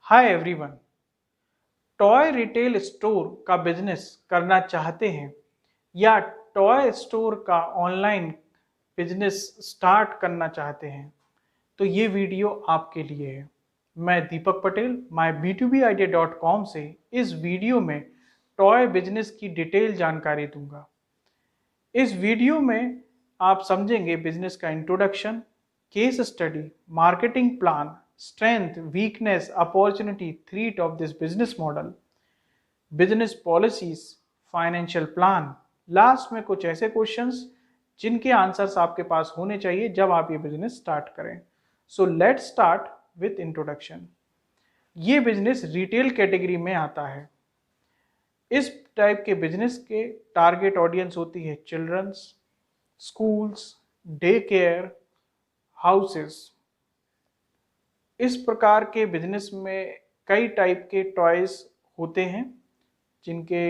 Hi everyone. Toy retail store का business करना चाहते हैं या टॉय स्टोर का ऑनलाइन बिजनेस स्टार्ट करना चाहते हैं तो ये वीडियो आपके लिए है। मैं दीपक पटेल myb2bidea.com से इस वीडियो में टॉय बिजनेस की डिटेल जानकारी दूंगा। इस वीडियो में आप समझेंगे बिजनेस का introduction, case study, marketing plan, strength, weakness, opportunity, threat of this business model, business policies, financial plan. Last में कुछ ऐसे क्वेश्चंस जिनके आंसर्स आपके पास होने चाहिए जब आप ये बिजनेस स्टार्ट करें। So let's start with introduction. ये बिजनेस रिटेल कैटेगरी में आता है। इस टाइप के बिजनेस के टारगेट ऑडियंस होती है childrens, schools, day care, houses. इस प्रकार के बिजनेस में कई टाइप के टॉयज होते हैं जिनके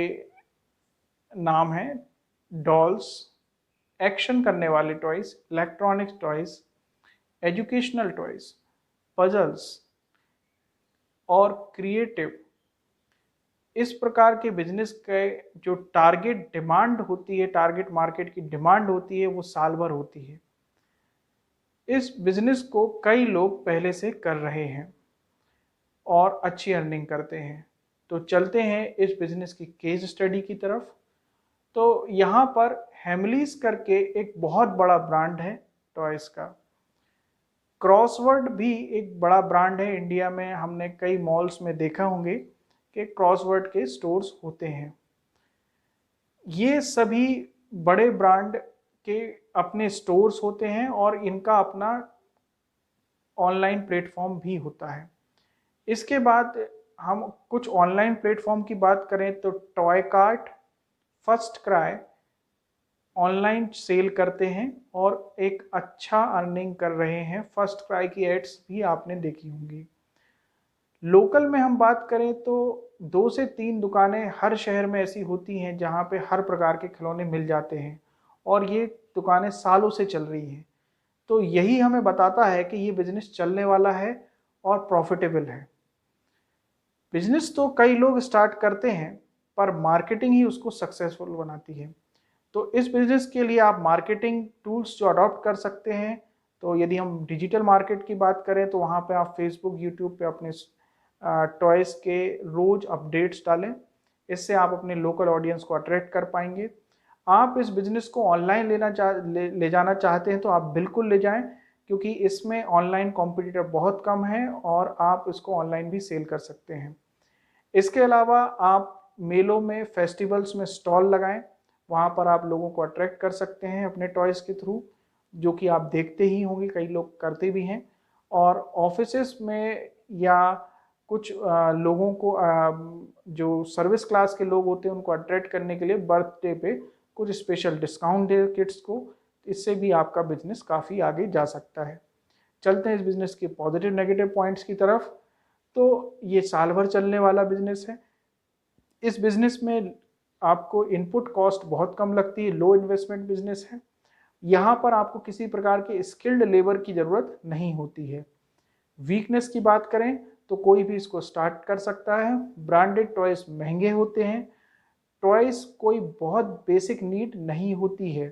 नाम हैं डॉल्स, एक्शन करने वाले toys, electronics toys, educational toys, puzzles और क्रिएटिव। इस प्रकार के बिजनेस के जो टारगेट डिमांड होती है, टारगेट मार्केट की डिमांड होती है, वो साल भर होती है। इस बिजनेस को कई लोग पहले से कर रहे हैं और अच्छी अर्निंग करते हैं। तो चलते हैं इस बिजनेस की केस स्टडी की तरफ। तो यहाँ पर हेमलीज करके एक बहुत बड़ा ब्रांड है टॉयज का। क्रॉसवर्ड भी एक बड़ा ब्रांड है इंडिया में। हमने कई मॉल्स में देखा होंगे कि क्रॉसवर्ड के स्टोर्स होते हैं। ये सभी बड़े ब्रांड के अपने स्टोर्स होते हैं और इनका अपना ऑनलाइन प्लेटफॉर्म भी होता है। इसके बाद हम कुछ ऑनलाइन प्लेटफॉर्म की बात करें तो toy cart, first cry online sale करते हैं और एक अच्छा अर्निंग कर रहे हैं। फर्स्ट क्राई की एड्स भी आपने देखी होंगी। लोकल में हम बात करें तो 2 से 3 दुकानें हर शहर में ऐसी होती हैं जहां पे हर प्रकार के खिलौने मिल जाते हैं और ये दुकानें सालों से चल रही हैं। तो यही हमें बताता है कि ये बिजनेस चलने वाला है और प्रॉफिटेबल है। बिजनेस तो कई लोग स्टार्ट करते हैं पर मार्केटिंग ही उसको सक्सेसफुल बनाती है। तो इस बिजनेस के लिए आप मार्केटिंग टूल्स जो अडॉप्ट कर सकते हैं, तो यदि हम डिजिटल मार्केट की बात करें तो वहाँ पे आप फेसबुक, यूट्यूब पे अपने टॉयज़ के रोज़ अपडेट्स डालें। इससे आप अपने लोकल ऑडियंस को अट्रैक्ट कर पाएंगे। आप इस बिजनेस को ऑनलाइन ले जाना चाहते हैं तो आप बिल्कुल ले जाएं, क्योंकि इसमें ऑनलाइन कॉम्पिटिटर बहुत कम है और आप इसको ऑनलाइन भी सेल कर सकते हैं। इसके अलावा आप मेलों में, फेस्टिवल्स में स्टॉल लगाएं। वहाँ पर आप लोगों को अट्रैक्ट कर सकते हैं अपने टॉयज़ के थ्रू, जो कि आप देखते ही होंगे, कई लोग करते भी हैं। और ऑफिसेस में या कुछ लोगों को जो सर्विस क्लास के लोग होते हैं उनको अट्रैक्ट करने के लिए बर्थडे पे कुछ स्पेशल डिस्काउंट दे किड्स को। इससे भी आपका बिजनेस काफ़ी आगे जा सकता है। चलते हैं इस बिजनेस के पॉजिटिव नेगेटिव पॉइंट्स की तरफ। तो ये साल भर चलने वाला बिजनेस है। इस बिजनेस में आपको इनपुट कॉस्ट बहुत कम लगती है, लो इन्वेस्टमेंट बिजनेस है। यहाँ पर आपको किसी प्रकार के स्किल्ड लेबर की ज़रूरत नहीं होती है। वीकनेस की बात करें तो कोई भी इसको स्टार्ट कर सकता है। ब्रांडेड टॉयज महंगे होते हैं। टॉयज कोई बहुत बेसिक नीड नहीं होती है,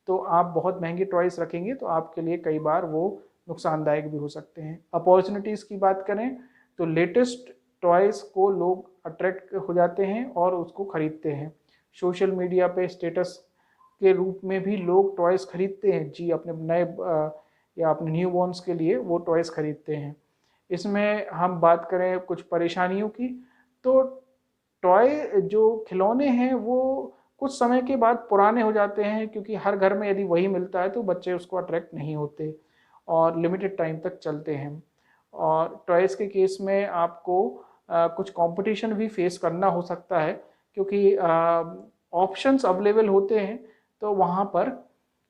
तो आप बहुत महंगे टॉयज रखेंगे तो आपके लिए कई बार वो नुकसानदायक भी हो सकते हैं। अपॉर्चुनिटीज़ की बात करें तो लेटेस्ट टॉयज को लोग अट्रैक्ट हो जाते हैं और उसको खरीदते हैं। सोशल मीडिया पे स्टेटस के रूप में भी लोग टॉयज खरीदते हैं जी, अपने नए या अपने न्यू बॉर्न्स के लिए वो टॉयज खरीदते हैं। इसमें हम बात करें कुछ परेशानियों की, तो टॉय जो खिलौने हैं वो कुछ समय के बाद पुराने हो जाते हैं, क्योंकि हर घर में यदि वही मिलता है तो बच्चे उसको अट्रैक्ट नहीं होते और लिमिटेड टाइम तक चलते हैं। और टॉयज़ के केस में आपको कुछ कंपटीशन भी फेस करना हो सकता है, क्योंकि ऑप्शंस अवेलेबल होते हैं, तो वहाँ पर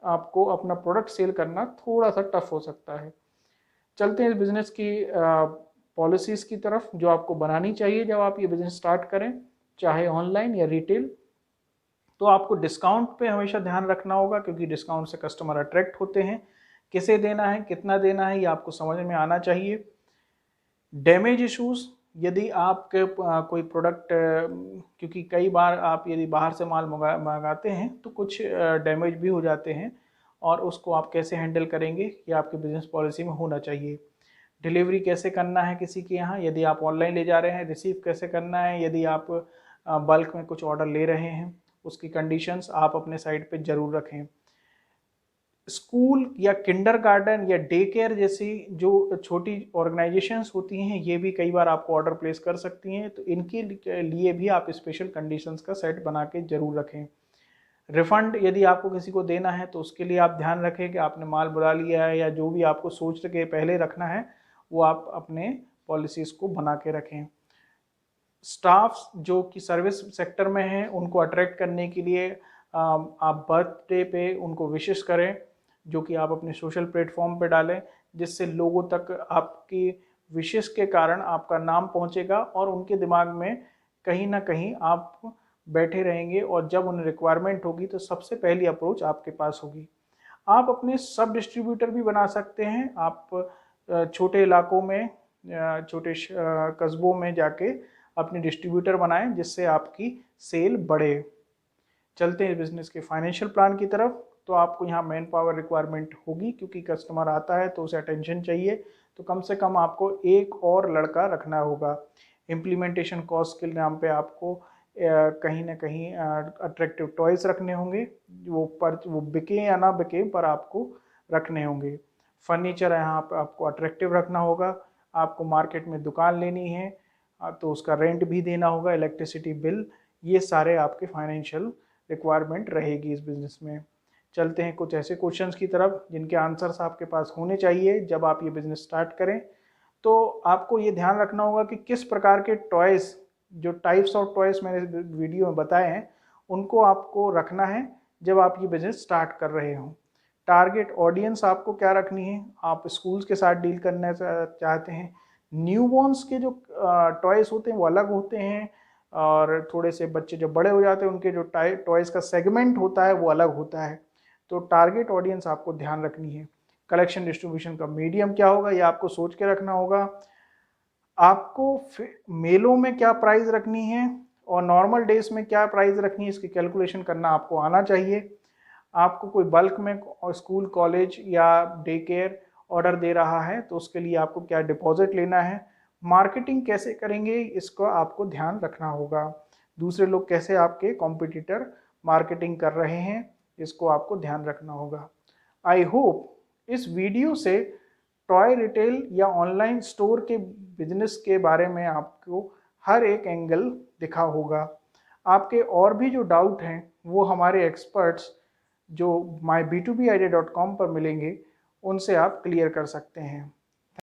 आपको अपना प्रोडक्ट सेल करना थोड़ा सा टफ हो सकता है। चलते हैं इस बिज़नेस की पॉलिसीज़ की तरफ जो आपको बनानी चाहिए जब आप ये बिज़नेस स्टार्ट करें, चाहे ऑनलाइन या रिटेल। तो आपको डिस्काउंट पे हमेशा ध्यान रखना होगा, क्योंकि डिस्काउंट से कस्टमर अट्रैक्ट होते हैं। किसे देना है, कितना देना है, ये आपको समझ में आना चाहिए। डैमेज इश्यूज़ यदि आपके कोई प्रोडक्ट, क्योंकि कई बार आप यदि बाहर से माल मंगाते हैं तो कुछ डैमेज भी हो जाते हैं, और उसको आप कैसे हैंडल करेंगे ये आपकी बिजनेस पॉलिसी में होना चाहिए। डिलीवरी कैसे करना है किसी के यहाँ, यदि आप ऑनलाइन ले जा रहे हैं, रिसीव कैसे करना है यदि आप बल्क में कुछ ऑर्डर ले रहे हैं, उसकी कंडीशंस आप अपने साइट पे जरूर रखें। स्कूल या किंडरगार्टन या डे केयर जैसी जो छोटी ऑर्गेनाइजेशंस होती हैं, ये भी कई बार आपको ऑर्डर प्लेस कर सकती हैं, तो इनके लिए भी आप स्पेशल कंडीशंस का सेट बना के जरूर रखें। रिफंड यदि आपको किसी को देना है तो उसके लिए आप ध्यान रखें कि आपने माल बुला लिया है, या जो भी आपको सोच के पहले रखना है वो आप अपने पॉलिसीज़ को बना के रखें। स्टाफ्स जो कि सर्विस सेक्टर में हैं उनको अट्रैक्ट करने के लिए आप बर्थडे पे उनको विशेस करें, जो कि आप अपने सोशल प्लेटफॉर्म पे डालें, जिससे लोगों तक आपकी विशेस के कारण आपका नाम पहुंचेगा और उनके दिमाग में कहीं ना कहीं आप बैठे रहेंगे, और जब उन्हें रिक्वायरमेंट होगी तो सबसे पहली अप्रोच आपके पास होगी। आप अपने सब डिस्ट्रीब्यूटर भी बना सकते हैं। आप छोटे इलाकों में, छोटे कस्बों में जाके अपने डिस्ट्रीब्यूटर बनाएं, जिससे आपकी सेल बढ़े। चलते हैं बिजनेस के फाइनेंशियल प्लान की तरफ। तो आपको यहाँ मैन पावर रिक्वायरमेंट होगी, क्योंकि कस्टमर आता है तो उसे अटेंशन चाहिए, तो कम से कम आपको एक और लड़का रखना होगा। इम्प्लीमेंटेशन कॉस्ट के नाम पे आपको कहीं ना कहीं अट्रैक्टिव टॉयज रखने होंगे, वो बिके या ना बिके पर आपको रखने होंगे। फर्नीचर यहाँ पे आपको अट्रैक्टिव रखना होगा। आपको मार्केट में दुकान लेनी है तो उसका रेंट भी देना होगा, इलेक्ट्रिसिटी बिल, ये सारे आपके फाइनेंशियल रिक्वायरमेंट रहेगी इस बिजनेस में। चलते हैं कुछ ऐसे क्वेश्चंस की तरफ जिनके आंसर्स आपके पास होने चाहिए जब आप ये बिजनेस स्टार्ट करें। तो आपको ये ध्यान रखना होगा कि किस प्रकार के टॉयज़, जो टाइप्स ऑफ टॉयज़ मैंने वीडियो में बताए हैं, उनको आपको रखना है जब आप ये बिजनेस स्टार्ट कर रहे हो। टारगेट ऑडियंस आपको क्या रखनी है, आप स्कूल्स के साथ डील करना चाहते हैं। न्यूबॉर्न्स के जो टॉयज़ होते हैं वो अलग होते हैं, और थोड़े से बच्चे जब बड़े हो जाते हैं उनके जो टॉयज़ का सेगमेंट होता है वो अलग होता है। तो टारगेट ऑडियंस आपको ध्यान रखनी है। कलेक्शन डिस्ट्रीब्यूशन का मीडियम क्या होगा ये आपको सोच के रखना होगा। आपको मेलों में क्या प्राइस रखनी है और नॉर्मल डेज में क्या प्राइस रखनी है, इसकी कैलकुलेशन करना आपको आना चाहिए। आपको कोई बल्क में स्कूल, कॉलेज या डे केयर ऑर्डर दे रहा है तो उसके लिए आपको क्या डिपॉजिट लेना है। मार्केटिंग कैसे करेंगे इसको आपको ध्यान रखना होगा। दूसरे लोग कैसे आपके कॉम्पिटिटर मार्केटिंग कर रहे हैं इसको आपको ध्यान रखना होगा। आई होप इस वीडियो से टॉय रिटेल या ऑनलाइन स्टोर के बिजनेस के बारे में आपको हर एक एंगल दिखा होगा। आपके और भी जो डाउट हैं वो हमारे एक्सपर्ट्स जो mybtobidea.com पर मिलेंगे, उनसे आप क्लियर कर सकते हैं।